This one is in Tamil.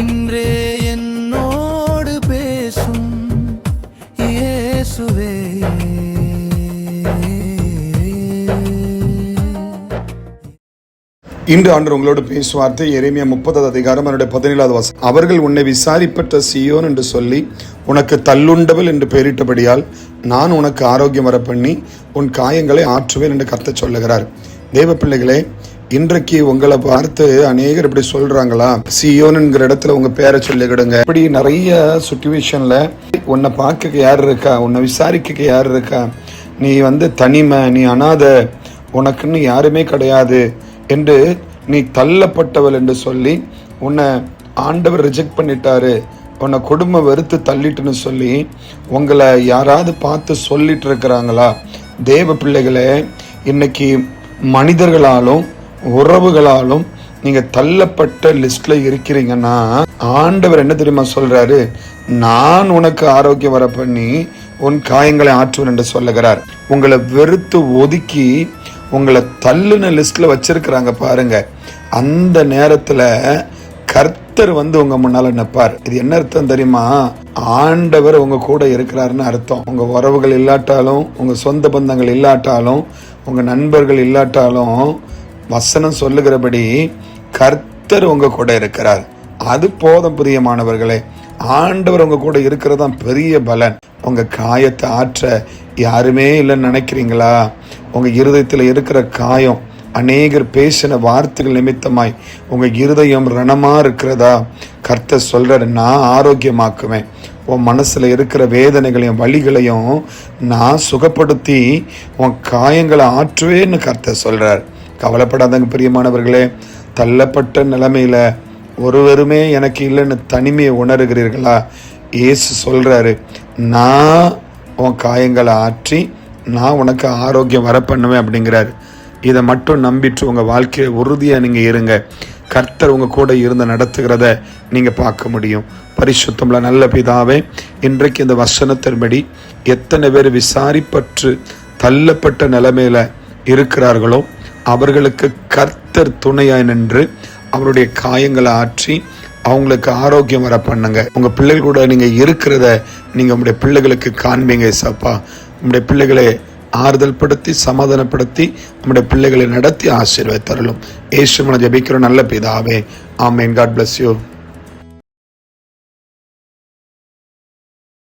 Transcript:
இன்றே என்னோடு பேசும் இயேசுவே. இன்று ஆண்டு உங்களோடு பேசும் வார்த்தை எரேமியா 30 அதிகாரம் 17 வசனம். அவர்கள் உன்னை விசாரிப்பட்ட சீயோன் என்று சொல்லி உனக்கு தள்ளுண்டவள் என்று பெயரிட்டபடியால் நான் உனக்கு ஆரோக்கியம் வர பண்ணி உன் காயங்களை ஆற்றுவேன் என்று கர்த்தர் சொல்லுகிறார். தேவ பிள்ளைகளே, இன்றைக்கு உங்களை பார்த்து அநேகர் இப்படி சொல்றாங்களா, சியோன்ங்கிற இடத்துல உங்க பேரை சொல்லிக்கிடுங்க. இப்படி நிறைய சுச்சுவேஷன்ல உன்னை பார்க்க யார் இருக்கா, உன்னை விசாரிக்க யார் இருக்கா, நீ தனிமை, நீ அனாத, உனக்குன்னு யாருமே கிடையாது என்று நீ தள்ளப்பட்டவள் என்று சொல்லி உன்னை ஆண்டவர் ரிஜெக்ட் பண்ணிட்டாரு, உன்னை குடும்ப வெறுத்து தள்ளிட்டுன்னு சொல்லி உங்களை யாராவது பார்த்து சொல்லிட்டு இருக்கிறாங்களா? தேவ பிள்ளைகளே, இன்னைக்கு மனிதர்களாலும் உறவுகளாலும் நீங்க தள்ளப்பட்ட லிஸ்ட்ல இருக்கிறீங்கன்னா ஆண்டவர் என்ன தெரியுமா சொல்றாரு? நான் உனக்கு ஆரோக்கியம் வர பண்ணி உன் காயங்களை ஆற்றுவேன் என்று சொல்லுகிறார். உங்களை வெறுத்து ஒதுக்கி உங்களை தள்ளுன லிஸ்ட்ல வச்சிருக்கிறாங்க பாருங்க. அந்த நேரத்துல கர்த்தர் உங்க முன்னால நிற்பார். இது என்ன அர்த்தம் தெரியுமா? ஆண்டவர் உங்க கூட இருக்கிறாருன்னு அர்த்தம். உங்க உறவுகள் இல்லாட்டாலும், உங்க சொந்த பந்தங்கள் இல்லாட்டாலும், உங்க நண்பர்கள் இல்லாட்டாலும், வசனம் சொல்லுகிறபடி கர்த்தர் உங்க கூட இருக்கிறார். அது போதும் பிரியமானவர்களே. ஆண்டவர் உங்க கூட இருக்கிறதான் பெரிய பலன். உங்க காயத்தை ஆற்ற யாருமே இல்லைன்னு நினைக்கிறீங்களா? உங்க இருதயத்தில் இருக்கிற காயம், அநேகர் பேசின வார்த்தைகள் நிமித்தமாய் உங்க இருதயம் ரணமா இருக்கிறதா? கர்த்தர் சொல்றாரு, நான் ஆரோக்கியமாக்குவேன். உன் மனசுல இருக்கிற வேதனைகளையும் வலிகளையும் நான் சுகப்படுத்தி உன் காயங்களை ஆற்றுவேன்னு கர்த்தர் சொல்றார். கவலைப்படாதங்க பிரியமானவர்களே. தள்ளப்பட்ட நிலைமையில ஒருவருமே எனக்கு இல்லைன்னு தனிமையை உணர்கிறீர்களா? இயேசு சொல்றாரு, நான் உன் காயங்களை ஆற்றி நான் உனக்கு ஆரோக்கியம் வர பண்ணுவேன் அப்படிங்கிறாரு. இதை மட்டும் நம்பிட்டு உங்க வாழ்க்கையை உறுதியா நீங்க இருங்க. கர்த்தர் உங்க கூட இருந்து நடத்துகிறத நீங்க பார்க்க முடியும். பரிசுத்தமுள்ள நல்ல பிதாவே, இன்றைக்கு இந்த வசனத்தின்படி எத்தனை பேர் விசாரிப்பற்று தள்ளப்பட்ட நிலைமையில இருக்கிறார்களோ அவர்களுக்கு கர்த்தர் துணையாய் நின்று அவருடைய காயங்களை ஆற்றி அவங்களுக்கு ஆரோக்கியம் வர பண்ணுங்க. உங்க பிள்ளைகள் கூட நீங்க இருக்கிறத நீங்க உங்களுடைய பிள்ளைகளுக்கு காண்பீங்க. சப்பா, உங்களுடைய பிள்ளைகளை ஆறுதல் படுத்தி சமாதானப்படுத்தி நம்முடைய பிள்ளைகளை நடத்தி ஆசீர்வதித்தருளும். இயேசுவின் ஜெபிக்கிறோம் நல்ல பிதாவே. ஆமென். God bless you.